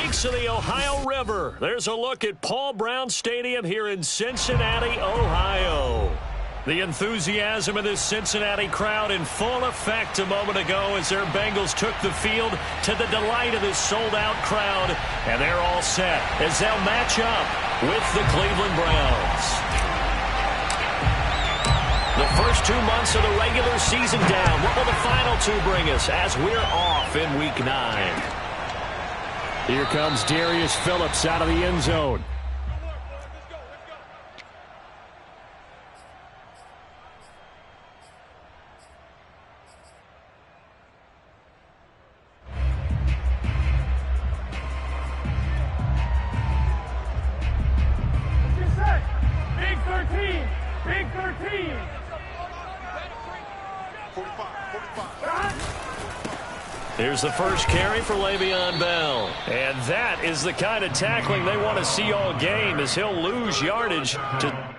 banks of the Ohio River. There's a look at Paul Brown Stadium here in Cincinnati, Ohio. The enthusiasm of this Cincinnati crowd in full effect a moment ago as their Bengals took the field to the delight of this sold-out crowd. And they're all set as they'll match up with the Cleveland Browns. The first 2 months of the regular season down. What will the final two bring us as we're off in Week 9? Here comes Darius Phillips out of the end zone. Big 13! Big 13! Here's the first carry for Le'Veon Bell. And that is the kind of tackling they want to see all game as he'll lose yardage to...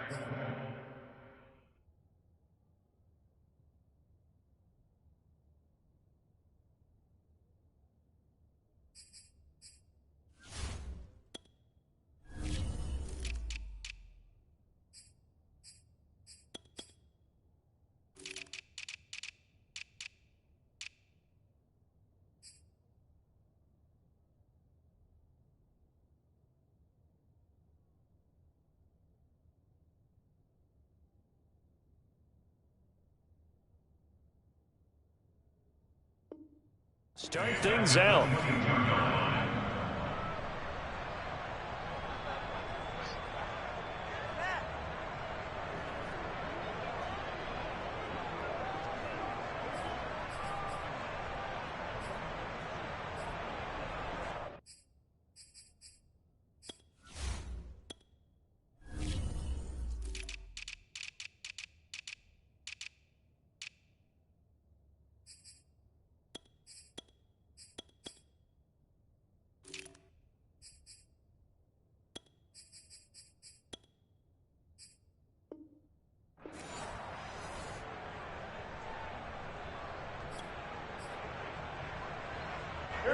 Start things out.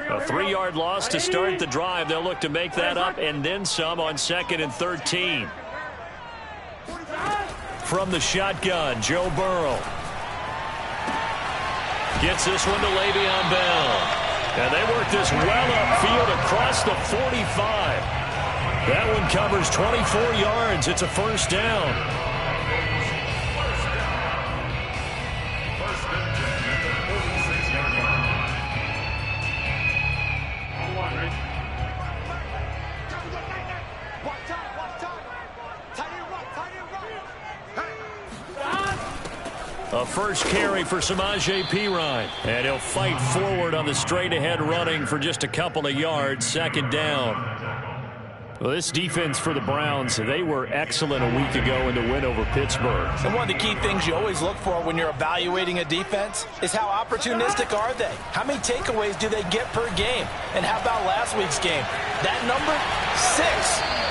A 3-yard loss to start the drive. They'll look to make that up and then some on 2nd and 13. From the shotgun, Joe Burrow. Gets this one to Le'Veon Bell. And they work this well upfield across the 45. That one covers 24 yards. It's a first down. A first carry for Samaje Perine. And he'll fight forward on the straight-ahead running for just a couple of yards. 2nd down. Well, this defense for the Browns, they were excellent a week ago in the win over Pittsburgh. And one of the key things you always look for when you're evaluating a defense is how opportunistic are they? How many takeaways do they get per game? And how about last week's game? That number, 6.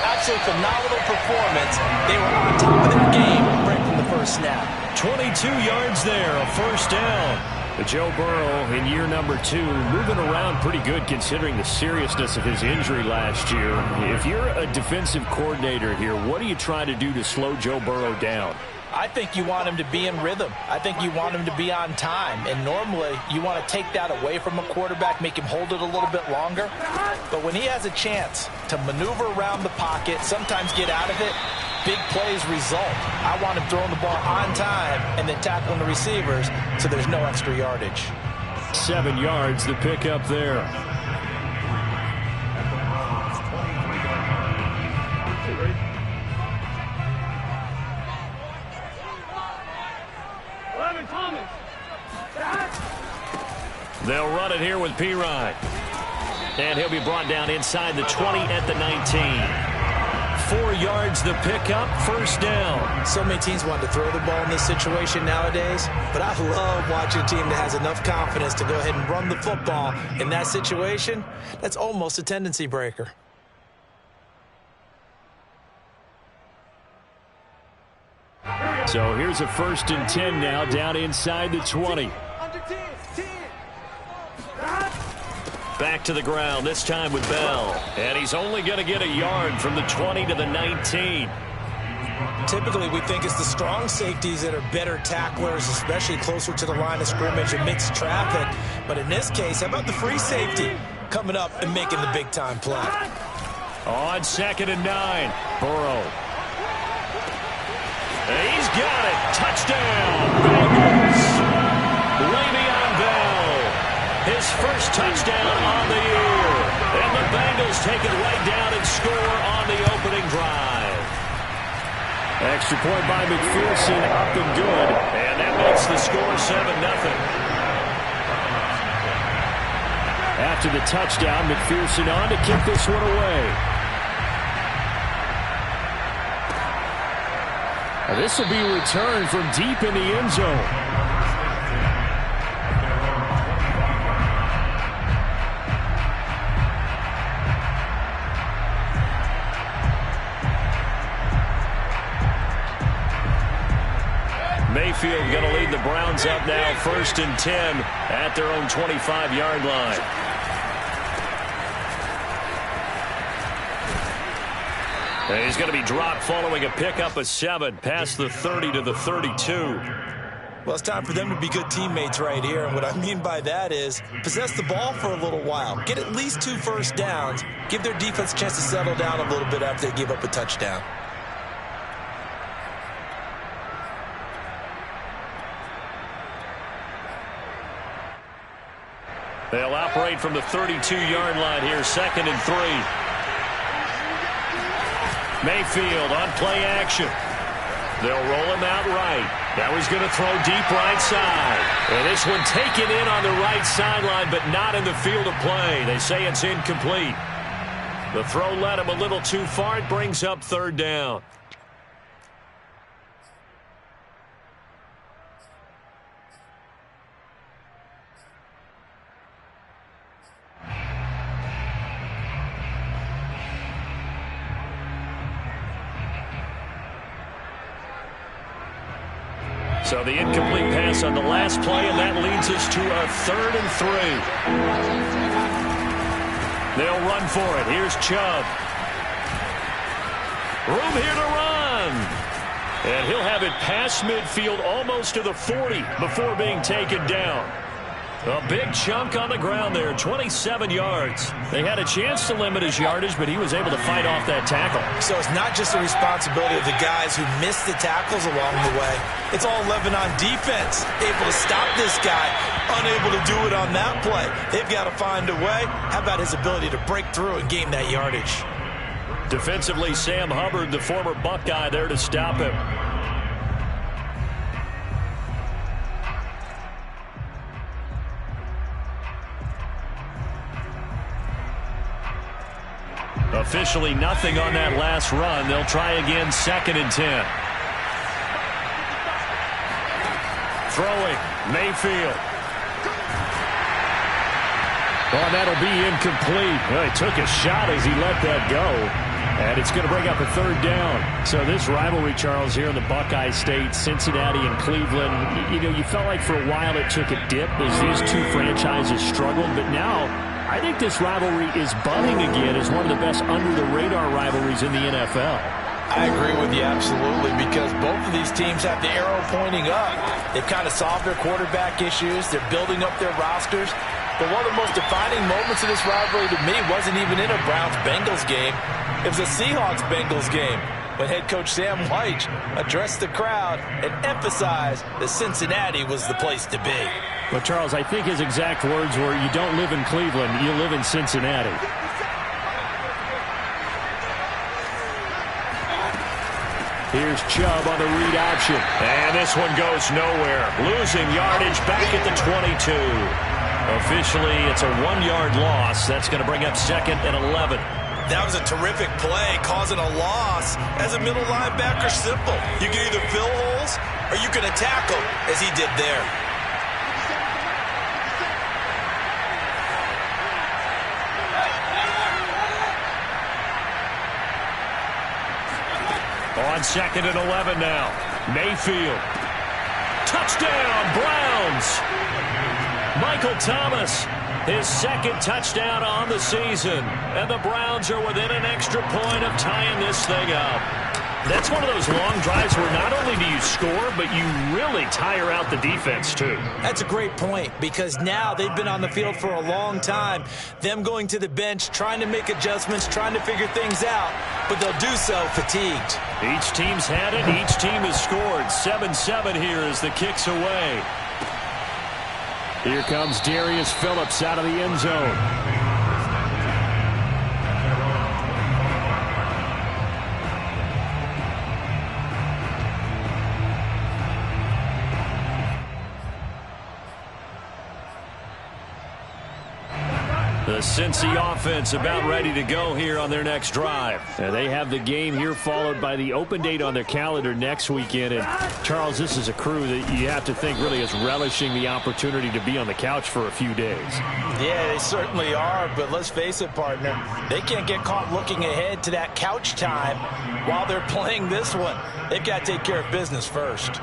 Actually, phenomenal performance. They were on top of their game right from the first snap. 22 yards there, a first down. Joe Burrow in year number 2, moving around pretty good considering the seriousness of his injury last year. If you're a defensive coordinator here, what are you trying to do to slow Joe Burrow down? I think you want him to be in rhythm. I think you want him to be on time. And normally, you want to take that away from a quarterback, make him hold it a little bit longer. But when he has a chance to maneuver around the pocket, sometimes get out of it, big plays result. I want him throwing the ball on time and then tackling the receivers so there's no extra yardage. 7 yards, the pickup there. They'll run it here with Perine. And he'll be brought down inside the 20 at the 19. 4 yards the pickup, first down. So many teams want to throw the ball in this situation nowadays, but I love watching a team that has enough confidence to go ahead and run the football. In that situation, that's almost a tendency breaker. So here's a 1st and 10 now, down inside the 20. back to the ground, this time with Bell. And he's only going to get a yard from the 20 to the 19. Typically, we think it's the strong safeties that are better tacklers, especially closer to the line of scrimmage amidst traffic. But in this case, how about the free safety coming up and making the big-time play? On 2nd and 9, Burrow. He's got it. Touchdown, Bengals. Le'Veon Bell, his first touchdown on the year. And the Bengals take it right down and score on the opening drive. Extra point by McPherson, up and good. And that makes the score 7-0. After the touchdown, McPherson on to kick this one away. This will be returned from deep in the end zone. Mayfield going to lead the Browns up now, 1st and 10 at their own 25-yard line. And he's going to be dropped following a pickup of 7 past the 30 to the 32. Well, it's time for them to be good teammates right here. And what I mean by that is possess the ball for a little while. Get at least 2 first downs. Give their defense a chance to settle down a little bit after they give up a touchdown. They'll operate from the 32-yard line here, 2nd and 3. Mayfield on play action. They'll roll him out right. Now he's going to throw deep right side. And this one taken in on the right sideline, but not in the field of play. They say it's incomplete. The throw led him a little too far. It brings up 3rd down. So the incomplete pass on the last play, and that leads us to a 3rd and 3. They'll run for it. Here's Chubb. Room here to run. And he'll have it past midfield almost to the 40 before being taken down. A big chunk on the ground there, 27 yards. They had a chance to limit his yardage, but he was able to fight off that tackle. So it's not just the responsibility of the guys who missed the tackles along the way. It's all 11 on defense, able to stop this guy, unable to do it on that play. They've got to find a way. How about his ability to break through and gain that yardage? Defensively, Sam Hubbard, the former Buckeye, there to stop him. Officially nothing on that last run. They'll try again, 2nd and 10. Throwing, Mayfield. Oh, that'll be incomplete. Well, he took a shot as he let that go. And it's going to bring up a 3rd down. So this rivalry, Charles, here in the Buckeye State, Cincinnati and Cleveland, you know, you felt like for a while it took a dip as these two franchises struggled. But now I think this rivalry is budding again as one of the best under-the-radar rivalries in the NFL. I agree with you absolutely, because both of these teams have the arrow pointing up. They've kind of solved their quarterback issues. They're building up their rosters. But one of the most defining moments of this rivalry to me wasn't even in a Browns-Bengals game. It was a Seahawks-Bengals game when head coach Sam White addressed the crowd and emphasized that Cincinnati was the place to be. But, Charles, I think his exact words were, you don't live in Cleveland, you live in Cincinnati. Here's Chubb on the read option. And this one goes nowhere. Losing yardage back at the 22. Officially, it's a 1-yard loss. That's going to bring up 2nd and 11. That was a terrific play, causing a loss. As a middle linebacker, simple. You can either fill holes or you can attack them, as he did there. On 2nd and 11 now. Mayfield. Touchdown, Browns. Michael Thomas His second touchdown on the season. And the Browns are within an extra point of tying this thing up. That's one of those long drives where not only do you score, but you really tire out the defense, too. That's a great point, because now they've been on the field for a long time. Them going to the bench, trying to make adjustments, trying to figure things out, but they'll do so fatigued. Each team's had it. Each team has scored. 7-7 here as the kick's away. Here comes Darius Phillips out of the end zone. The Cincy offense about ready to go here on their next drive. And they have the game here followed by the open date on their calendar next weekend. And, Charles, this is a crew that you have to think really is relishing the opportunity to be on the couch for a few days. Yeah, they certainly are, but let's face it, partner. They can't get caught looking ahead to that couch time while they're playing this one. They've got to take care of business first.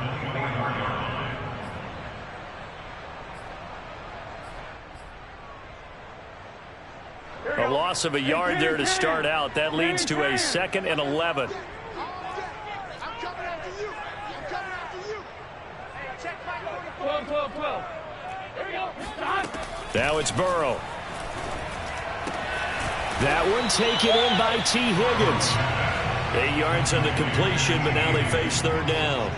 A loss of a yard there to start out. That leads to a 2nd and 11. Now it's Burrow. That one taken in by T. Higgins. 8 yards on the completion, but now they face third down.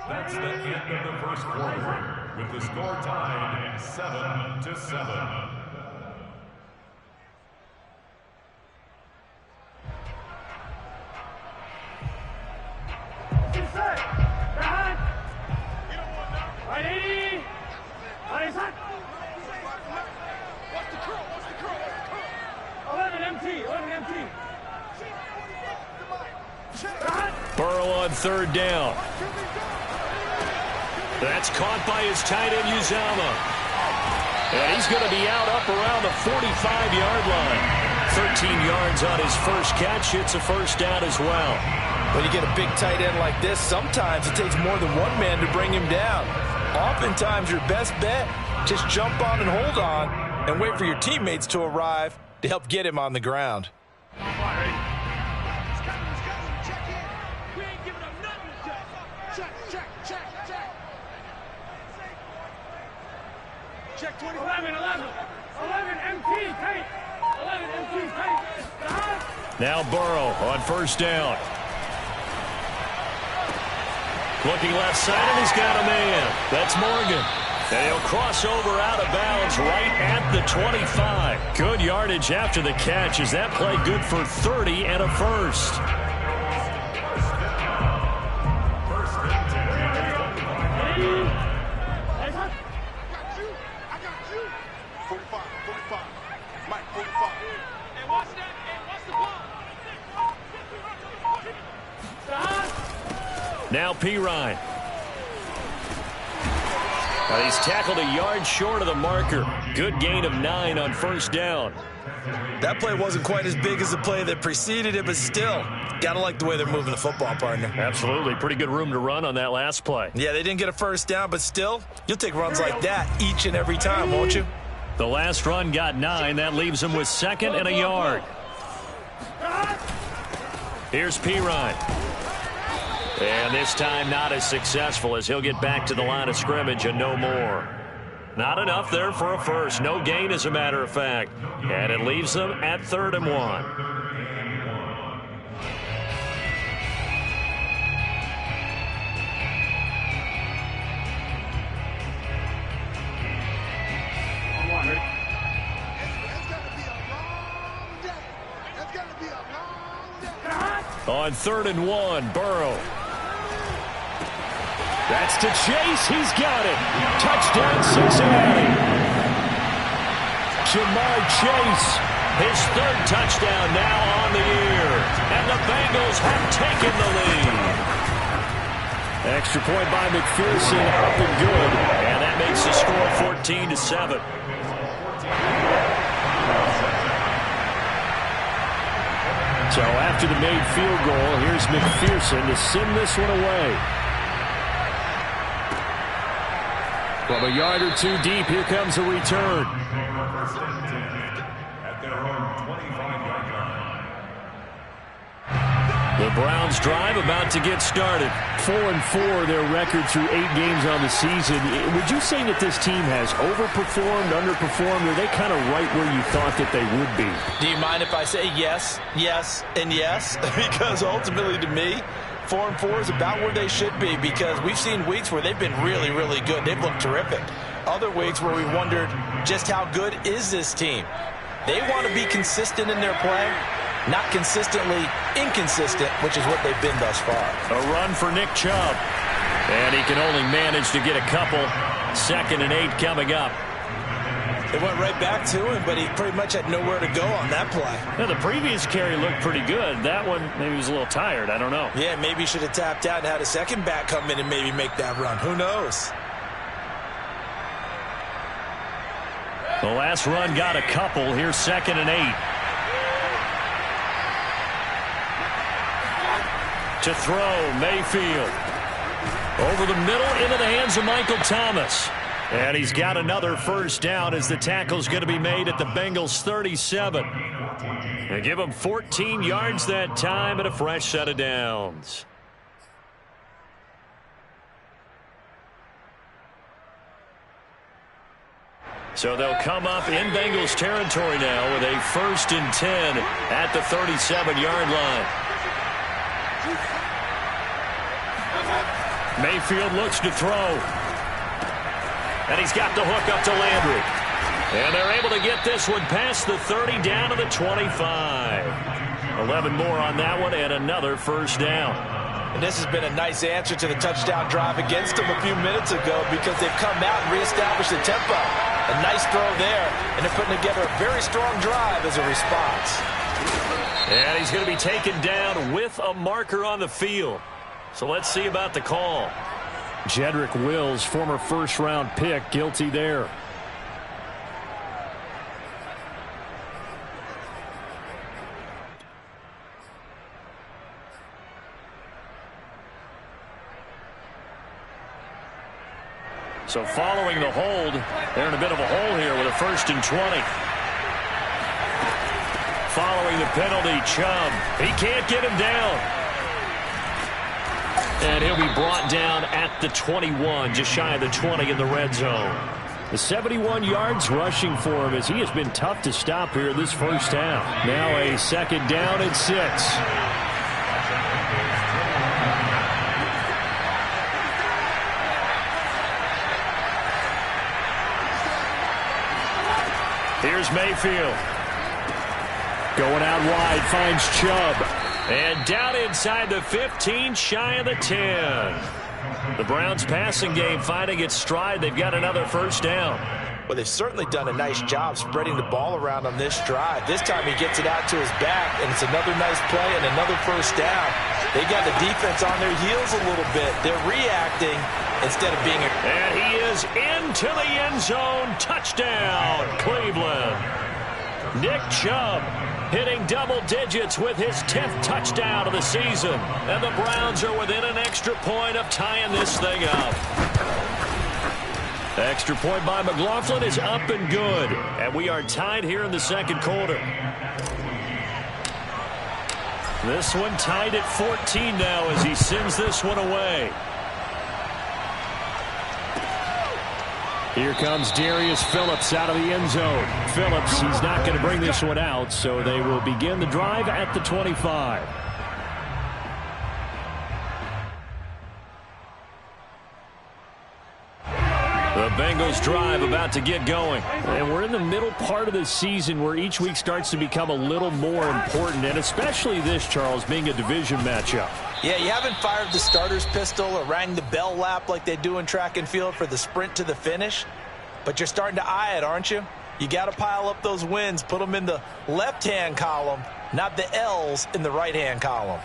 That's the end of the first quarter, with the score tied 7-7. Burrow on third down. That's caught by his tight end, Uzama. And he's going to be out up around the 45-yard line. 13 yards on his first catch. It's a first down as well. When you get a big tight end like this, sometimes it takes more than one man to bring him down. Oftentimes, your best bet, just jump on and hold on and wait for your teammates to arrive to help get him on the ground. Check 20. 11 MT tight. 11 MT tight. Now Burrow on first down. Looking left side, and he's got a man. That's Morgan. And he'll cross over out of bounds right at the 25. Good yardage after the catch. Is that play good for 30 and a first? Now Pirine. He's tackled a yard short of the marker. Good gain of 9 on first down. That play wasn't quite as big as the play that preceded it, but still, gotta like the way they're moving the football, partner. Absolutely. Pretty good room to run on that last play. Yeah, they didn't get a first down, but still, you'll take runs like that each and every time, won't you? The last run got 9. That leaves him with 2nd and a yard. Here's Pirine. And this time not as successful, as he'll get back to the line of scrimmage and no more. Not enough there for a first. No gain, as a matter of fact. And it leaves them at 3rd and 1. On 3rd and 1, Burrow. That's to Chase. He's got it. Touchdown, Cincinnati. Jamar Chase. His third touchdown now on the year. And the Bengals have taken the lead. Extra point by McPherson, up and good. And that makes the score 14-7. So after the made field goal, here's McPherson to send this one away. From a yard or two deep, here comes a return. At their own 25-yard line. The Browns drive about to get started. 4-4, their record through 8 games on the season. Would you say that this team has overperformed, underperformed, or are they kind of right where you thought that they would be? Do you mind if I say yes, yes, and yes? Because ultimately to me, 4-4 is about where they should be, because we've seen weeks where they've been really, really good. They've looked terrific. Other weeks where we wondered just how good is this team. They want to be consistent in their play, not consistently inconsistent, which is what they've been thus far. A run for Nick Chubb. And he can only manage to get a couple. 2nd and 8 coming up. It went right back to him, but he pretty much had nowhere to go on that play. Now, the previous carry looked pretty good. That one, maybe he was a little tired. I don't know. Yeah, maybe he should have tapped out and had a second back come in and maybe make that run. Who knows? The last run got a couple. Here's 2nd and 8. To throw, Mayfield. Over the middle, into the hands of Michael Thomas. And he's got another first down as the tackle's going to be made at the Bengals 37. They give him 14 yards that time and a fresh set of downs. So they'll come up in Bengals territory now with a 1st and 10 at the 37-yard line. Mayfield looks to throw. And he's got the hook up to Landry. And they're able to get this one past the 30 down to the 25. 11 more on that one and another first down. And this has been a nice answer to the touchdown drive against them a few minutes ago, because they've come out and reestablished the tempo. A nice throw there, and they're putting together a very strong drive as a response. And he's going to be taken down with a marker on the field. So let's see about the call. Jedrick Wills, former first-round pick, guilty there. So following the hold, they're in a bit of a hole here with a 1st and 20. Following the penalty, Chubb. He can't get him down. And he'll be brought down at the 21, just shy of the 20 in the red zone. The 71 yards rushing for him, as he has been tough to stop here this first half. Now a 2nd down and 6. Here's Mayfield. Going out wide, finds Chubb. And down inside the 15, shy of the 10. The Browns passing game finding its stride. They've got another first down. Well, they've certainly done a nice job spreading the ball around on this drive. This time he gets it out to his back, and it's another nice play and another first down. They got the defense on their heels a little bit. They're reacting instead of being a... And he is into the end zone. Touchdown, Cleveland. Nick Chubb hitting double digits with his 10th touchdown of the season. And the Browns are within an extra point of tying this thing up. Extra point by McLaughlin is up and good. And we are tied here in the second quarter. This one tied at 14 now as he sends this one away. Here comes Darius Phillips out of the end zone. Phillips, he's not going to bring this one out, so they will begin the drive at the 25. The Bengals drive about to get going. And we're in the middle part of the season where each week starts to become a little more important, and especially this, Charles, being a division matchup. Yeah, you haven't fired the starter's pistol or rang the bell lap like they do in track and field for the sprint to the finish, but you're starting to eye it, aren't you? You got to pile up those wins, put them in the left-hand column, not the L's in the right-hand column.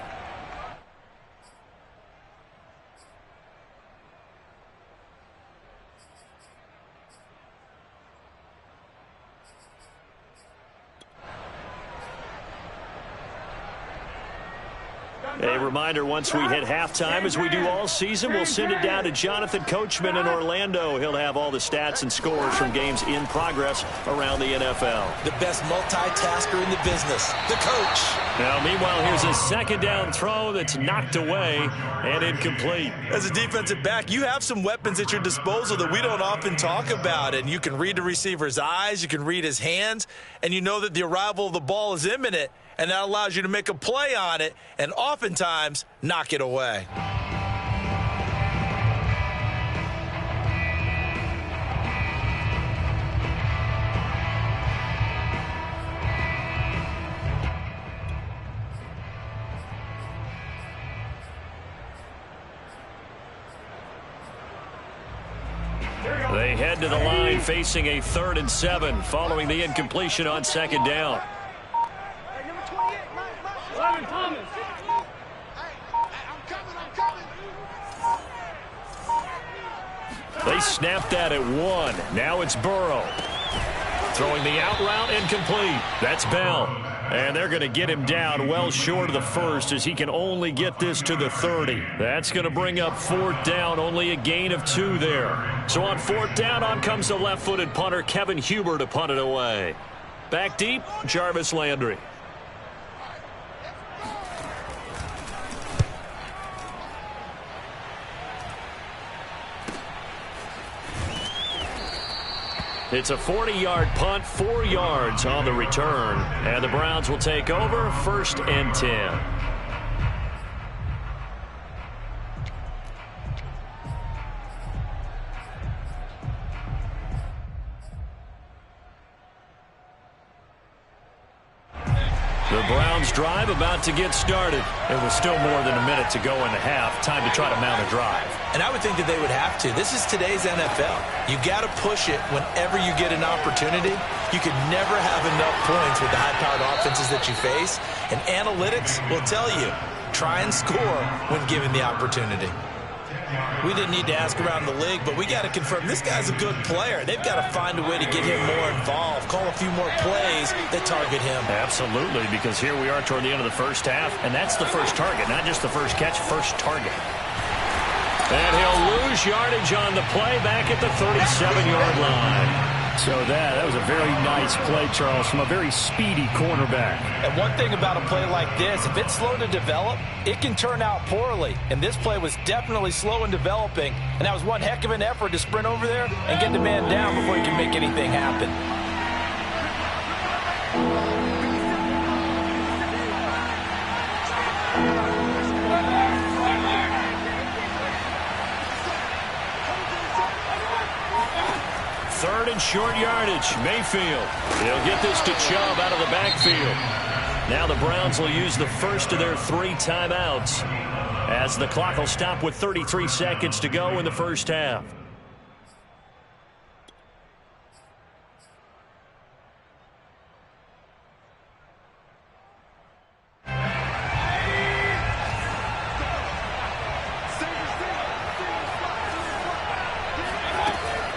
A reminder, once we hit halftime, as we do all season, we'll send it down to Jonathan Coachman in Orlando. He'll have all the stats and scores from games in progress around the NFL. The best multitasker in the business, the coach. Now, meanwhile, here's a second down throw that's knocked away and incomplete. As a defensive back, you have some weapons at your disposal that we don't often talk about. And you can read the receiver's eyes, you can read his hands, and you know that the arrival of the ball is imminent. And that allows you to make a play on it and oftentimes knock it away. They head to the line facing a 3rd and 7 following the incompletion on second down. They snapped that at 1. Now it's Burrow. Throwing the out route incomplete. That's Bell. And they're going to get him down well short of the first as he can only get this to the 30. That's going to bring up 4th down, only a gain of 2 there. So on 4th down, on comes the left-footed punter Kevin Huber to punt it away. Back deep, Jarvis Landry. It's a 40-yard punt, 4 yards on the return. And the Browns will take over, 1st and 10. The Browns drive about to get started. It was still more than a minute to go in the half. Time to try to mount a drive. And I would think that they would have to. This is today's NFL. You got to push it whenever you get an opportunity. You can never have enough points with the high-powered offenses that you face. And analytics will tell you, try and score when given the opportunity. We didn't need to ask around the league, but we got to confirm this guy's a good player. They've got to find a way to get him more involved, call a few more plays that target him. Absolutely, because here we are toward the end of the first half, and that's the first target, not just the first catch, first target. And he'll lose yardage on the play back at the 37-yard line. So that was a very nice play, Charles, from a very speedy cornerback. And one thing about a play like this, if it's slow to develop, it can turn out poorly. And this play was definitely slow in developing. And that was one heck of an effort to sprint over there and get the man down before he can make anything happen. Third and short yardage. Mayfield. He'll get this to Chubb out of the backfield. Now the Browns will use the first of their 3 timeouts as the clock will stop with 33 seconds to go in the first half.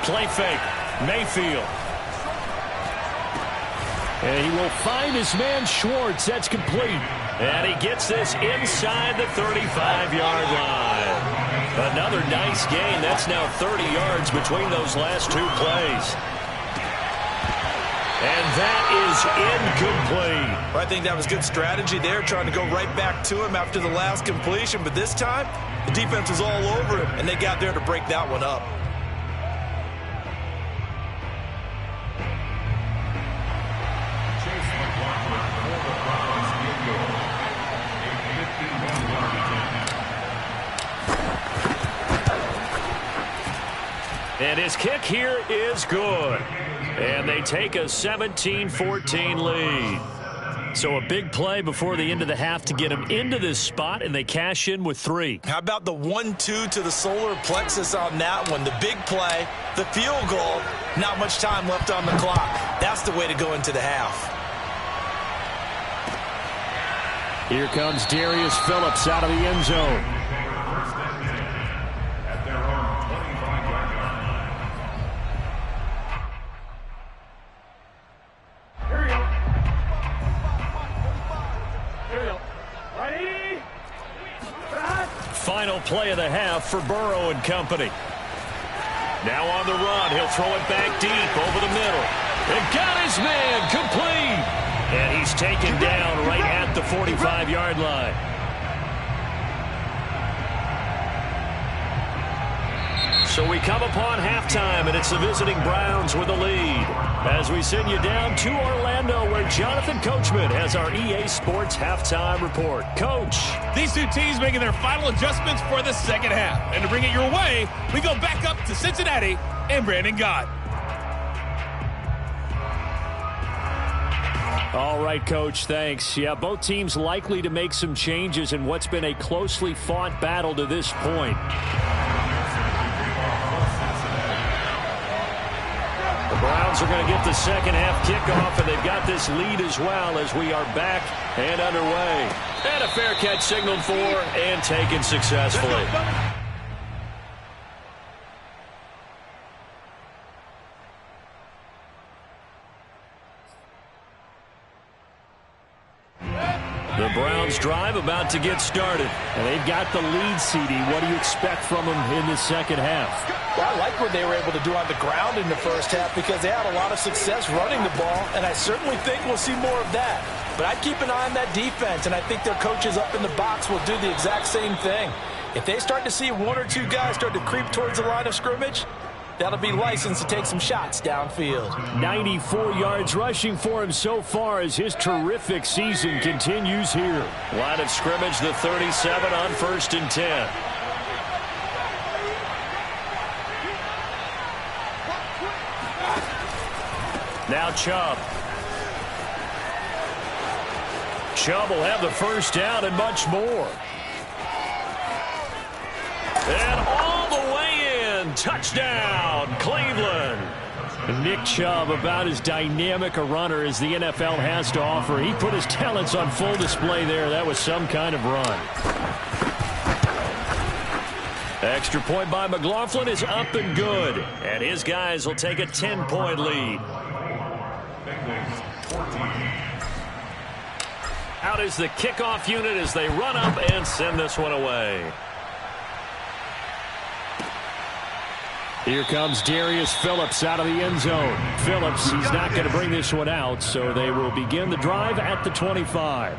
Play fake. Mayfield. And he will find his man Schwartz. That's complete. And he gets this inside the 35-yard line. Another nice gain. That's now 30 yards between those last 2 plays. And that is incomplete. I think that was good strategy there, trying to go right back to him after the last completion. But this time, the defense was all over him, and they got there to break that one up. And his kick here is good. And they take a 17-14 lead. So a big play before the end of the half to get him into this spot, and they cash in with 3. How about the 1-2 to the solar plexus on that one? The big play, the field goal, not much time left on the clock. That's the way to go into the half. Here comes Darius Phillips out of the end zone. At their own 25-yard line. Final play of the half for Burrow and company. Now on the run, he'll throw it back deep over the middle. And got his man complete. And he's taken down right at the 45-yard line. So we come upon halftime, and it's the visiting Browns with the lead. As we send you down to Orlando, where Jonathan Coachman has our EA Sports halftime report. Coach. These two teams making their final adjustments for the second half. And to bring it your way, we go back up to Cincinnati and Brandon Gott. All right, Coach, thanks. Yeah, both teams likely to make some changes in what's been a closely fought battle to this point. The Browns are going to get the second half kickoff, and they've got this lead as well as we are back and underway. And a fair catch signaled for and taken successfully. The Browns drive about to get started. And they've got the lead, CD. What do you expect from them in the second half? Well, I like what they were able to do on the ground in the first half because they had a lot of success running the ball, and I certainly think we'll see more of that. But I'd keep an eye on that defense, and I think their coaches up in the box will do the exact same thing. If they start to see one or two guys start to creep towards the line of scrimmage, that'll be licensed to take some shots downfield. 94 yards rushing for him so far as his terrific season continues here. Line of scrimmage, the 37 on 1st and 10. Now Chubb. Chubb will have the first down and much more. And all the way in. Touchdown, Cleveland. Nick Chubb, about as dynamic a runner as the NFL has to offer. He put his talents on full display there. That was some kind of run. Extra point by McLaughlin is up and good. And his guys will take a 10-point lead. Out is the kickoff unit as they run up and send this one away. Here comes Darius Phillips out of the end zone. Phillips, he's not going to bring this one out, so they will begin the drive at the 25.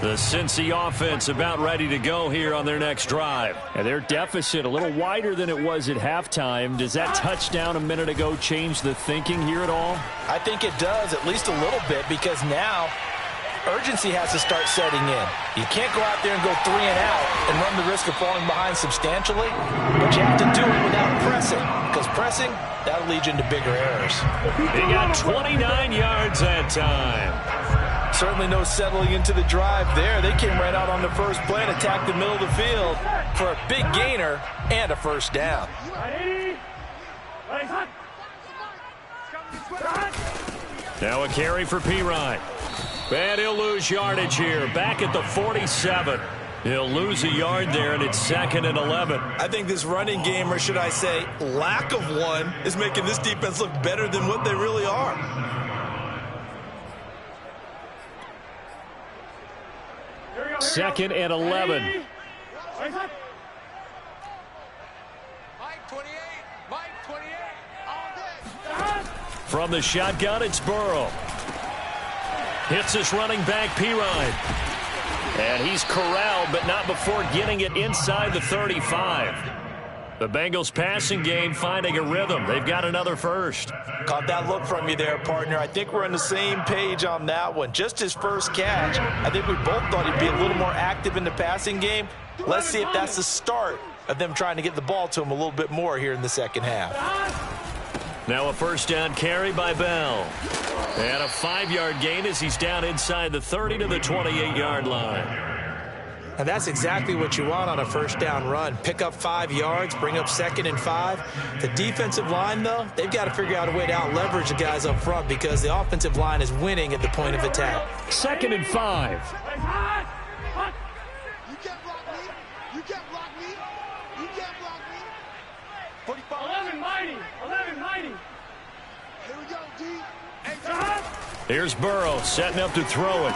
The Cincy offense about ready to go here on their next drive. And their deficit a little wider than it was at halftime. Does that touchdown a minute ago change the thinking here at all? I think it does, at least a little bit, because now urgency has to start setting in. You can't go out there and go 3 and out and run the risk of falling behind substantially, but you have to do it without pressing, because pressing, that'll lead you into bigger errors. He got 29 yards that time. Certainly no settling into the drive there. They came right out on the first play and attacked the middle of the field for a big gainer and a first down. Now a carry for Pirine. And he'll lose yardage here. Back at the 47. He'll lose a yard there, and it's 2nd and 11. I think this running game, or should I say lack of one, is making this defense look better than what they really are. Second and 11. From the shotgun, it's Burrow. Hits his running back, Pirine. And he's corralled, but not before getting it inside the 35. The Bengals passing game finding a rhythm. They've got another first. Caught that look from you there, partner. I think we're on the same page on that one. Just his first catch. I think we both thought he'd be a little more active in the passing game. Let's see if that's the start of them trying to get the ball to him a little bit more here in the second half. Now a first down carry by Bell. And a 5-yard gain as he's down inside the 30 to the 28-yard line. And that's exactly what you want on a first down run. Pick up 5 yards, bring up 2nd and 5. The defensive line, though, they've got to figure out a way to out-leverage the guys up front because the offensive line is winning at the point of attack. 2nd and 5. You can't block me. You can't block me. You can't block me. 45. 11 mighty. 11 mighty. Here we go, D. Here's Burrow setting up to throw it.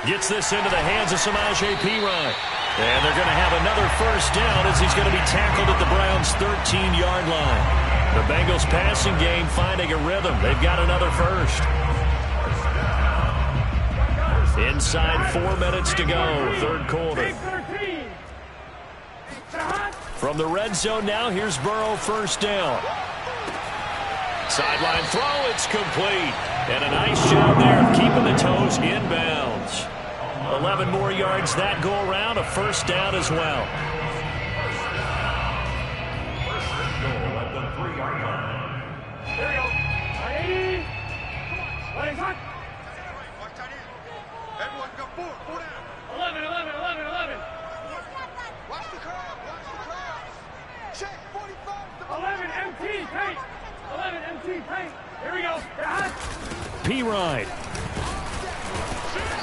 Gets this into the hands of Samaje Perine. And they're going to have another first down as he's going to be tackled at the Browns' 13-yard line. The Bengals passing game finding a rhythm. They've got another first. Inside 4 minutes to go, third quarter. From the red zone now, here's Burrow, first down. Sideline throw, it's complete. And a nice job there of keeping the toes inbounds. 11 more yards that go around, a first down as well. First and goal at the 3-yard line. There we go. 80. Legs hot. Watch tight end. Everyone go forward. Pull down. 11, 11, 11, 11. Watch the curve. Watch the curve. Check 45. 11 MT paint. 11 MT paint. Here we go. They're hot. Perine.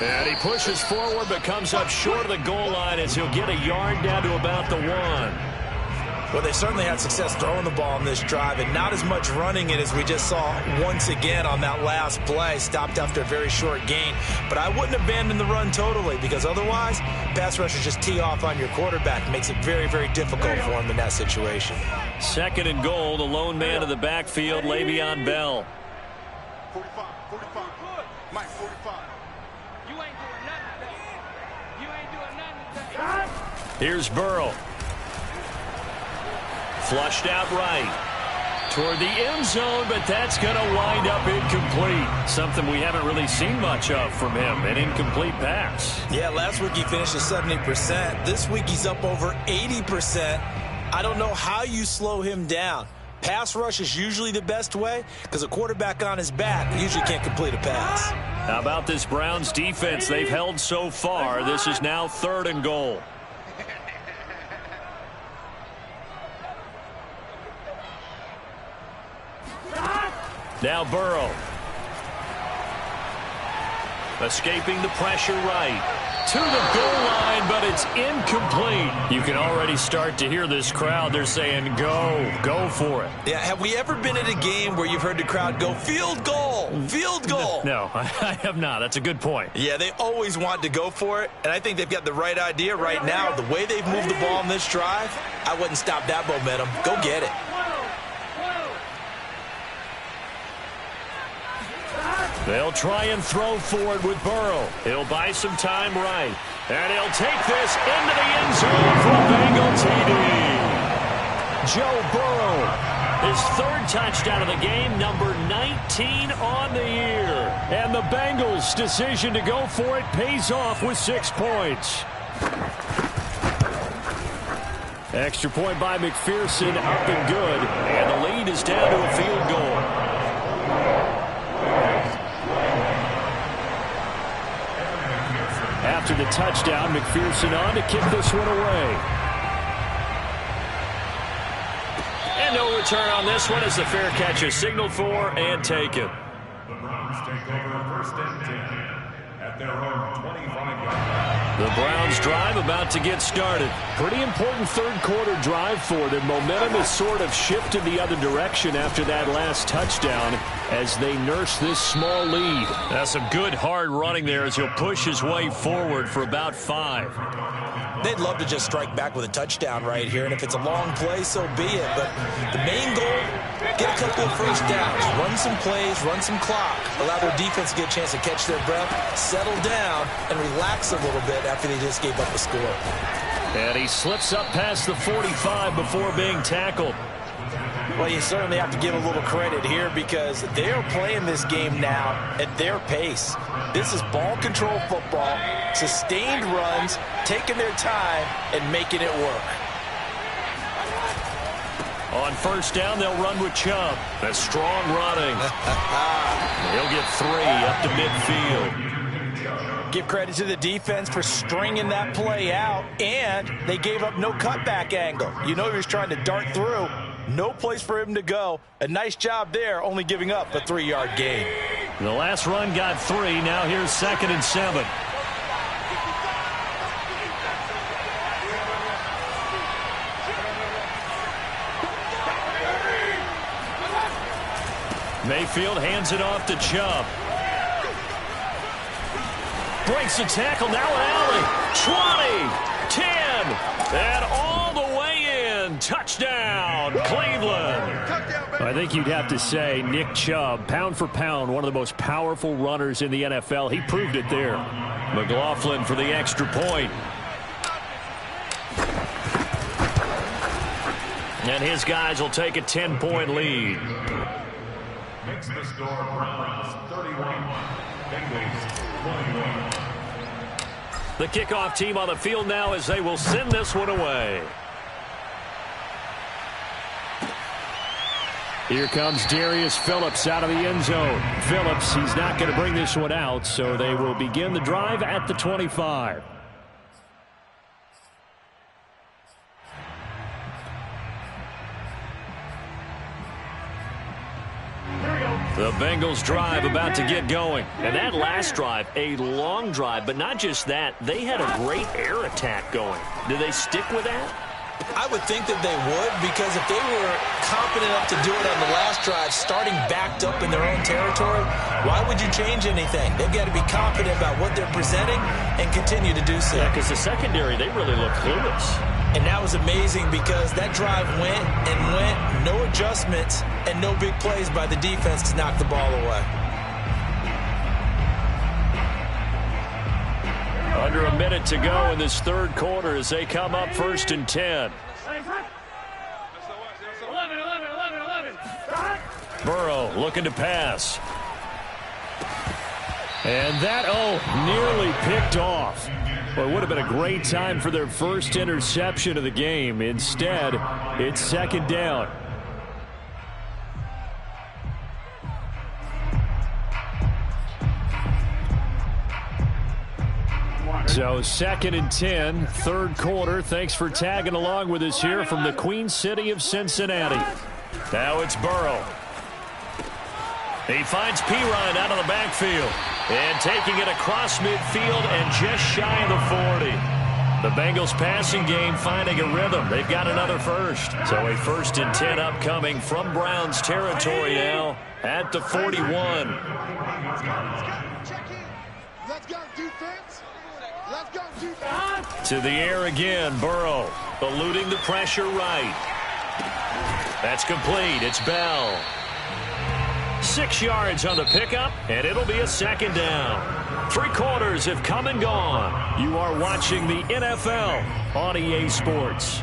And he pushes forward but comes up short of the goal line as he'll get a yard down to about the 1. Well, they certainly had success throwing the ball on this drive and not as much running it as we just saw once again on that last play. Stopped after a very short gain. But I wouldn't abandon the run totally because otherwise, pass rushers just tee off on your quarterback. Makes it very, very difficult for him in that situation. 2nd and goal, the lone man in the backfield, Le'Veon Bell. 45. 45. Mike, 45. You ain't doing nothing today. You ain't doing nothing today. Here's Burrow. Flushed out right. Toward the end zone, but that's going to wind up incomplete. Something we haven't really seen much of from him, an incomplete pass. Yeah, last week he finished at 70%. This week he's up over 80%. I don't know how you slow him down. Pass rush is usually the best way because a quarterback on his back usually can't complete a pass. How about this Browns defense they've held so far? This is now 3rd and goal. Now Burrow. Escaping the pressure right. To the goal line, but it's incomplete. You can already start to hear this crowd. They're saying, go for it. Yeah, have we ever been at a game where you've heard the crowd go, field goal, field goal? No, I have not. That's a good point. Yeah, they always want to go for it, and I think they've got the right idea right now. The way they've moved the ball on this drive, I wouldn't stop that momentum. Go get it. They'll try and throw for it with Burrow. He'll buy some time right. And he'll take this into the end zone for a Bengal TD. Joe Burrow, his 3rd touchdown of the game, number 19 on the year. And the Bengals' decision to go for it pays off with 6 points. Extra point by McPherson, up and good. And the lead is down to a field goal. After the touchdown, McPherson on to kick this one away. And no return on this one as the fair catch is signaled for and taken. The Browns take over 1st and 10 at their own 25-yard line. The Browns drive about to get started. Pretty important third quarter drive for them. Momentum has sort of shifted the other direction after that last touchdown as they nurse this small lead. That's some good hard running there as he'll push his way forward for about 5. They'd love to just strike back with a touchdown right here, and if it's a long play, so be it. But the main goal, get a couple of first downs, run some plays, run some clock, allow their defense to get a chance to catch their breath, settle down, and relax a little bit after they just gave up a score. And he slips up past the 45 before being tackled. Well, you certainly have to give a little credit here because they're playing this game now at their pace. This is ball control football, sustained runs, taking their time, and making it work. On first down, they'll run with Chubb. That's strong running. He'll get 3 up to midfield. Give credit to the defense for stringing that play out, and they gave up no cutback angle. You know he was trying to dart through. No place for him to go. A nice job there, only giving up a 3-yard gain. The last run got 3. Now here's 2nd and 7. Mayfield hands it off to Chubb. Breaks the tackle, now an alley. 20, 10, and all the way in. Touchdown, Cleveland. I think you'd have to say Nick Chubb, pound for pound, one of the most powerful runners in the NFL. He proved it there. McLaughlin for the extra point. And his guys will take a 10-point lead. Makes the score Browns 31, Bengals 21. The kickoff team on the field now as they will send this one away. Here comes Darius Phillips out of the end zone. Phillips, he's not going to bring this one out, so they will begin the drive at the 25. The Bengals drive about to get going. And that last drive, a long drive, but not just that. They had a great air attack going. Do they stick with that? I would think that they would, because if they were confident enough to do it on the last drive, starting backed up in their own territory, why would you change anything? They've got to be confident about what they're presenting and continue to do so. Yeah, because the secondary, they really look clueless. And that was amazing because that drive went and went, no adjustments, and no big plays by the defense to knock the ball away. Under a minute to go in this third quarter as they come up 1st and 10. Burrow looking to pass. And that, nearly picked off. Well, it would have been a great time for their first interception of the game. Instead, it's 2nd down. So 2nd and 10, third quarter. Thanks for tagging along with us here from the Queen City of Cincinnati. Now it's Burrow. He finds Pirine out of the backfield. And taking it across midfield and just shy of the 40. The Bengals passing game finding a rhythm. They've got another first. So a 1st and 10 upcoming from Browns territory now at the 41. Let's go, defense. Let's go, defense. To the air again, Burrow eluding the pressure right. That's complete. It's Bell. 6 yards on the pickup, and it'll be a 2nd down. 3 quarters have come and gone. You are watching the NFL on EA Sports.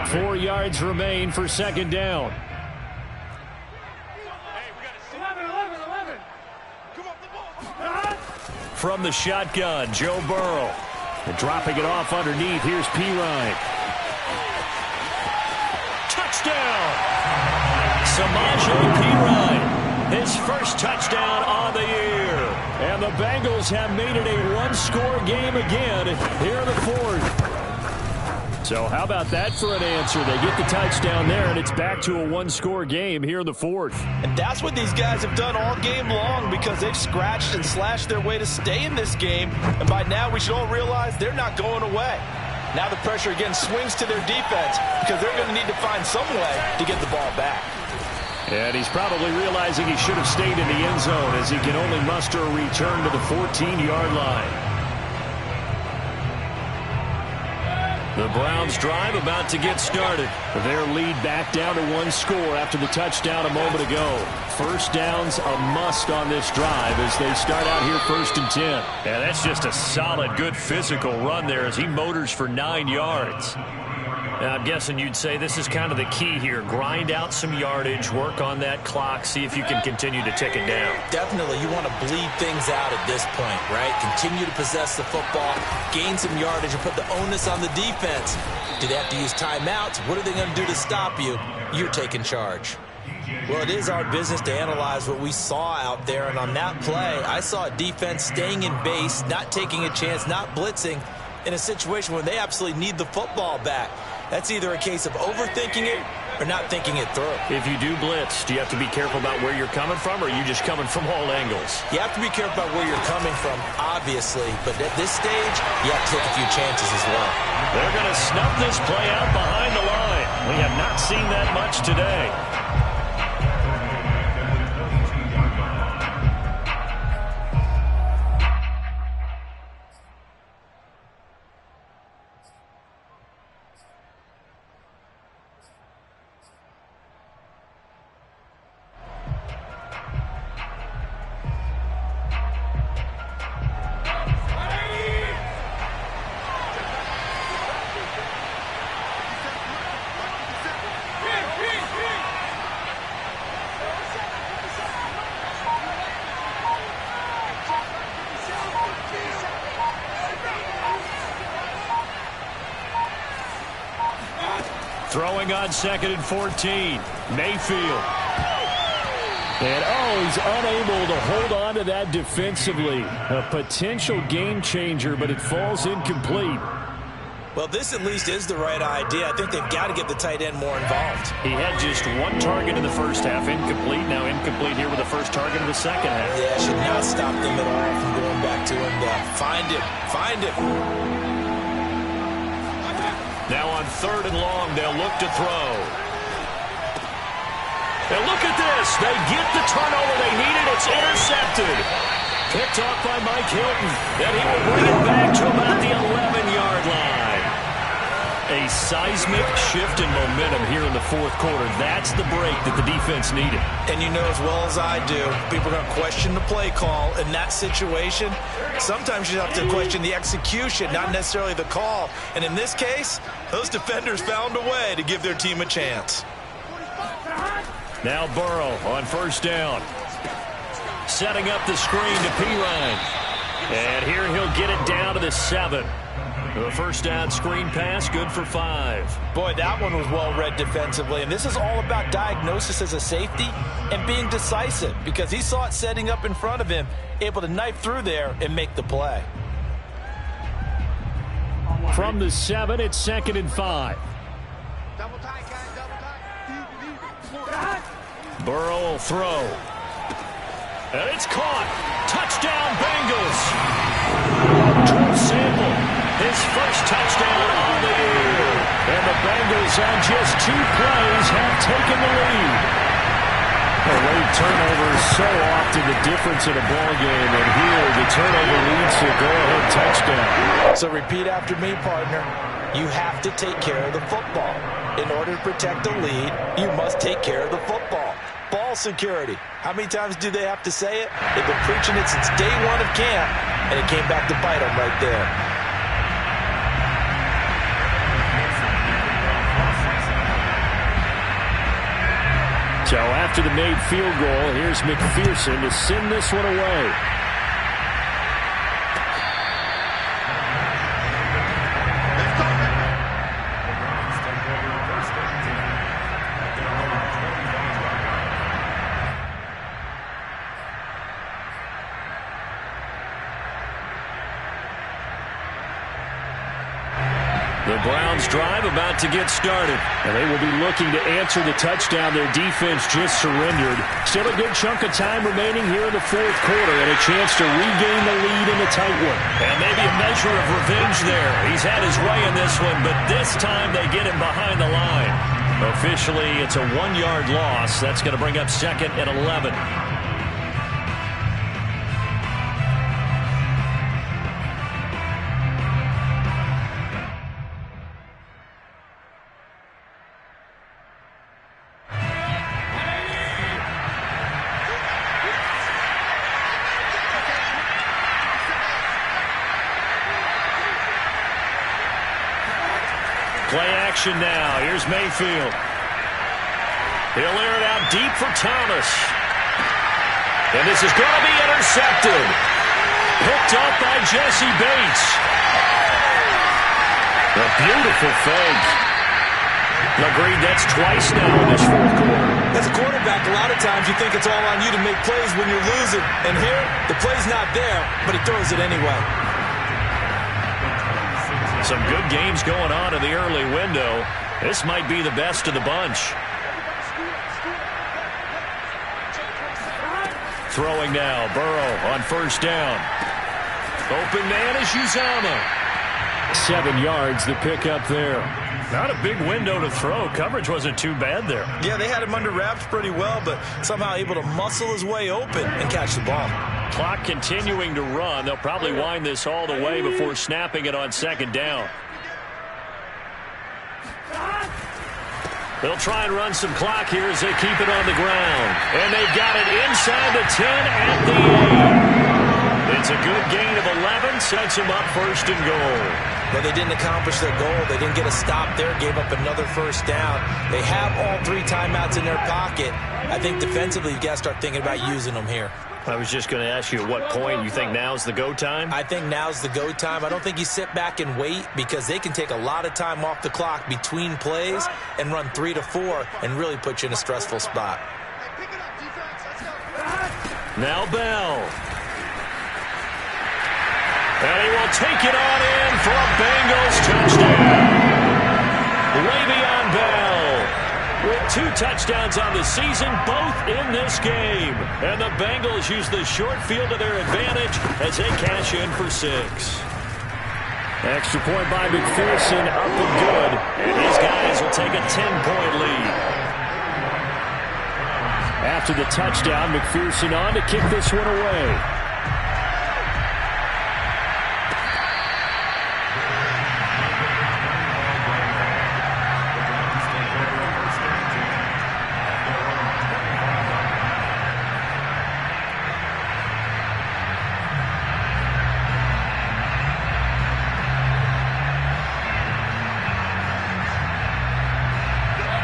Four yards remain for 2nd down. From the shotgun, Joe Burrow. And dropping it off underneath, here's Pirine. Touchdown! Samaje Pirine, his first touchdown on the year. And the Bengals have made it a one-score game again here in the 4th. So how about that for an answer? They get the touchdown there, and it's back to a one-score game here in the 4th. And that's what these guys have done all game long, because they've scratched and slashed their way to stay in this game. And by now, we should all realize they're not going away. Now the pressure again swings to their defense, because they're going to need to find some way to get the ball back. And he's probably realizing he should have stayed in the end zone, as he can only muster a return to the 14-yard line. The Browns drive about to get started. Their lead back down to 1 score after the touchdown a moment ago. First down's a must on this drive as they start out here 1st and 10. Yeah, that's just a solid, good physical run there as he motors for 9 yards. I'm guessing you'd say this is kind of the key here. Grind out some yardage, work on that clock, see if you can continue to tick it down. Definitely, you want to bleed things out at this point, right? Continue to possess the football, gain some yardage, and put the onus on the defense. Do they have to use timeouts? What are they going to do to stop you? You're taking charge. Well, it is our business to analyze what we saw out there, and on that play, I saw a defense staying in base, not taking a chance, not blitzing, in a situation where they absolutely need the football back. That's either a case of overthinking it or not thinking it through. If you do blitz, do you have to be careful about where you're coming from, or are you just coming from all angles? You have to be careful about where you're coming from, obviously, but at this stage, you have to take a few chances as well. They're going to snuff this play out behind the line. We have not seen that much today. Throwing on 2nd and 14. Mayfield. And, he's unable to hold on to that defensively. A potential game changer, but it falls incomplete. Well, this at least is the right idea. I think they've got to get the tight end more involved. He had just one target in the first half, incomplete. Now incomplete here with the first target of the second half. Yeah, should not stop them at all from going back to him. Find him. Find him. Now on 3rd and long, they'll look to throw. And look at this. They get the turnover they needed. It's intercepted. Picked off by Mike Hilton. And he will bring it back to about the 11-yard line. A seismic shift in momentum here in the 4th quarter. That's the break that the defense needed. And you know as well as I do, people are going to question the play call in that situation. Sometimes you have to question the execution, not necessarily the call. And in this case, those defenders found a way to give their team a chance. Now Burrow on 1st down. Setting up the screen to Pirine. And here he'll get it down to the 7. The 1st down screen pass, good for 5. Boy, that one was well read defensively. And this is all about diagnosis as a safety and being decisive, because he saw it setting up in front of him, able to knife through there and make the play. From the 7, it's 2nd and 5. Double tight, guys, double tight. Burrow will throw. And it's caught. Touchdown, Bengals. Drew Sample. His first touchdown on the year. And the Bengals on just 2 plays have taken the lead. A late turnover is so often the difference in a ball game, and here the turnover leads to a go-ahead touchdown. So repeat after me, partner. You have to take care of the football. In order to protect the lead, you must take care of the football. Ball security. How many times do they have to say it? They've been preaching it since day 1 of camp, and it came back to bite them right there. So after the made field goal, here's McPherson to send this one away. The Browns drive about to get started. And they will be looking to answer the touchdown their defense just surrendered. Still a good chunk of time remaining here in the 4th quarter, and a chance to regain the lead in a tight one. And maybe a measure of revenge there. He's had his way in this one, but this time they get him behind the line. Officially, it's a 1-yard loss. That's going to bring up 2nd and 11. Play action now. Here's Mayfield. He'll air it out deep for Thomas. And this is going to be intercepted. Picked up by Jesse Bates. A beautiful fake. Agreed, that's twice now in this fourth quarter. As a quarterback, a lot of times you think it's all on you to make plays when you're losing. And here, the play's not there, but he throws it anyway. Some good games going on in the early window. This might be the best of the bunch. Throwing now, Burrow on first down. Open man is Uzama. 7 yards, the pickup there. Not a big window to throw. Coverage wasn't too bad there. Yeah, they had him under wraps pretty well, but somehow able to muscle his way open and catch the ball. Clock continuing to run. They'll probably wind this all the way before snapping it on second down. They'll try and run some clock here as they keep it on the ground. And they've got it inside the 10 at the 8. It's a good gain of 11. Sets them up first and goal. But they didn't accomplish their goal. They didn't get a stop there. Gave up another first down. They have all 3 timeouts in their pocket. I think defensively, you've got to start thinking about using them here. I was just going to ask you at what point you think now's the go time? I think now's the go time. I don't think you sit back and wait because they can take a lot of time off the clock between plays and run 3 to 4 and really put you in a stressful spot. Now Bell. And he will take it on in for a Bengals touchdown. Le'Veon Bell with 2 touchdowns on the season, both in this game. And the Bengals use the short field to their advantage as they cash in for 6. Extra point by McPherson, up and good. And these guys will take a 10-point lead. After the touchdown, McPherson on to kick this one away.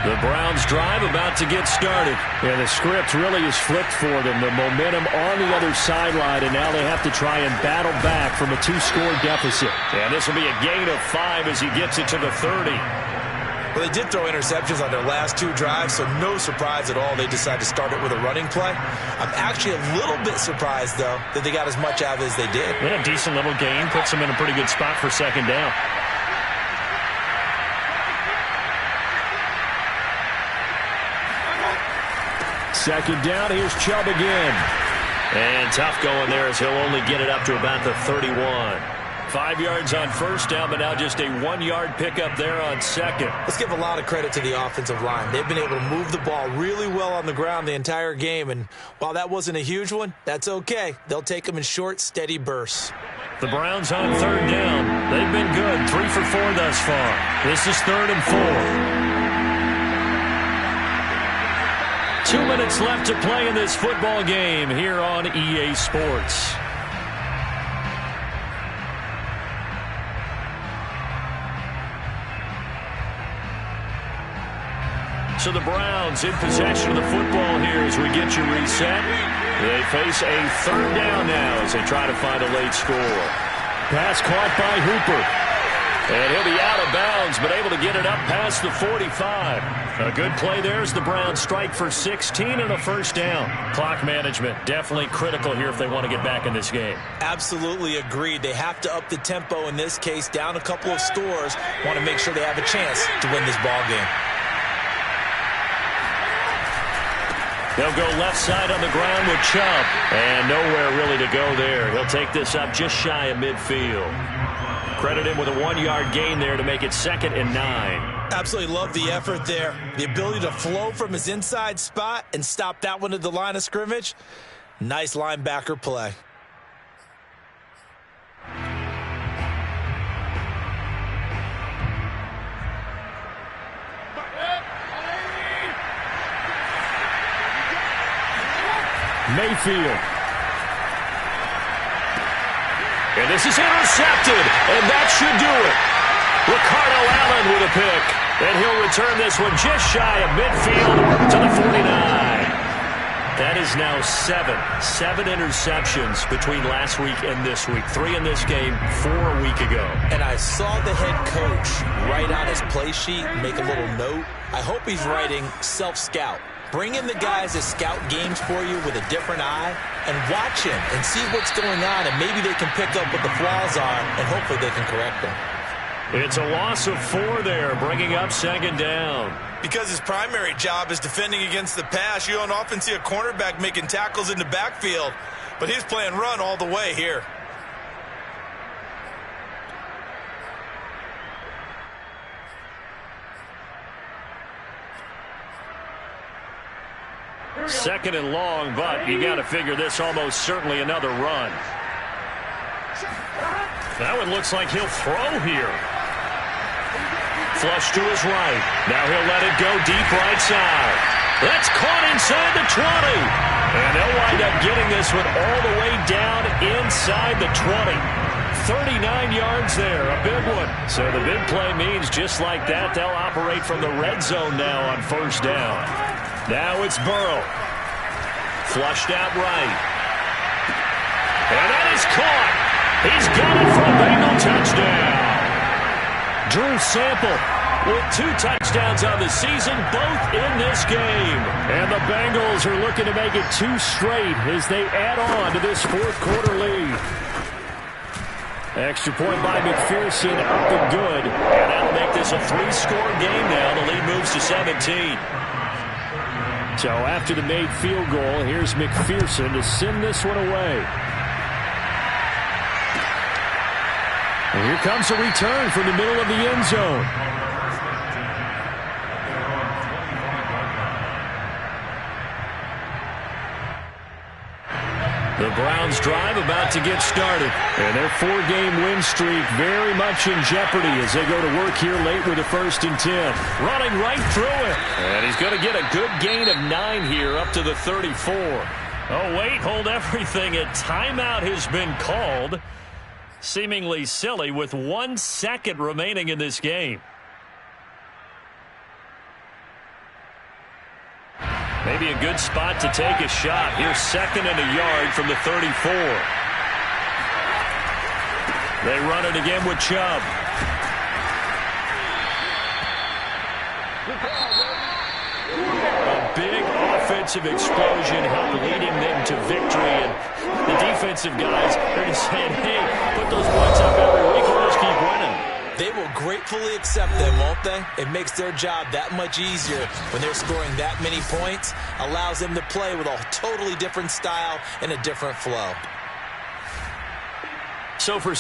The Browns drive about to get started. Yeah, the script really is flipped for them. The momentum on the other sideline, and now they have to try and battle back from a 2-score deficit. And this will be a gain of 5 as he gets it to the 30. Well, they did throw interceptions on their last 2 drives, so no surprise at all they decided to start it with a running play. I'm actually a little bit surprised, though, that they got as much out of it as they did. A decent little gain puts them in a pretty good spot for second down. Second down, here's Chubb again. And tough going there as he'll only get it up to about the 31. 5 yards on first down, but now just a 1-yard pickup there on second. Let's give a lot of credit to the offensive line. They've been able to move the ball really well on the ground the entire game, and while that wasn't a huge one, that's okay. They'll take them in short, steady bursts. The Browns on third down. They've been good, 3 for 4 thus far. This is 3rd and 4. 2 minutes left to play in this football game here on EA Sports. So the Browns in possession of the football here as we get you reset. They face a 3rd down now as they try to find a late score. Pass caught by Hooper. And he'll be out of bounds, but able to get it up past the 45. A good play there as the Browns strike for 16 and a first down. Clock management definitely critical here if they want to get back in this game. Absolutely agreed. They have to up the tempo in this case, down a couple of scores. Want to make sure they have a chance to win this ball game. They'll go left side on the ground with Chubb. And nowhere really to go there. He'll take this up just shy of midfield. Credit him with a 1-yard gain there to make it 2nd and 9. Absolutely love the effort there. The ability to flow from his inside spot and stop that one at the line of scrimmage. Nice linebacker play. Mayfield. And this is intercepted, and that should do it. Ricardo Allen with a pick. And he'll return this one just shy of midfield to the 49. That is now seven interceptions between last week and this week. 3 in this game, 4 a week ago. And I saw the head coach write on his play sheet, make a little note. I hope he's writing self-scout. Bring in the guys that scout games for you with a different eye and watch him and see what's going on, and maybe they can pick up what the flaws are, and hopefully they can correct them. It's a loss of 4 there, bringing up second down. Because his primary job is defending against the pass, you don't often see a cornerback making tackles in the backfield, but he's playing run all the way here. Second and long, but you got to figure this almost certainly another run. That one looks like he'll throw here. Flush to his right. Now he'll let it go deep right side. That's caught inside the 20. And they'll wind up getting this one all the way down inside the 20. 39 yards there, a big one. So the big play means just like that, they'll operate from the red zone now on first down. Now it's Burrow. Flushed out right. And that is caught. He's got it for a Bengal touchdown. Drew Sample with 2 touchdowns on the season, both in this game. And the Bengals are looking to make it 2 straight as they add on to this fourth quarter lead. Extra point by McPherson, up and good. And that'll make this a 3-score game now. The lead moves to 17. So after the made field goal, here's McPherson to send this one away. And here comes a return from the middle of the end zone. The Browns drive about to get started. And their 4-game win streak very much in jeopardy as they go to work here late with a 1st and 10. Running right through it. And he's going to get a good gain of 9 here up to the 34. Oh, wait, hold everything. A timeout has been called. Seemingly silly with 1 second remaining in this game. Maybe a good spot to take a shot. Here's 2nd and a yard from the 34. They run it again with Chubb. A big offensive explosion helped leading them to victory. And the defensive guys are just saying, hey, put those points up every week. We'll just keep winning. They will gratefully accept them, won't they? It makes their job that much easier when they're scoring that many points. Allows them to play with a totally different style and a different flow. So for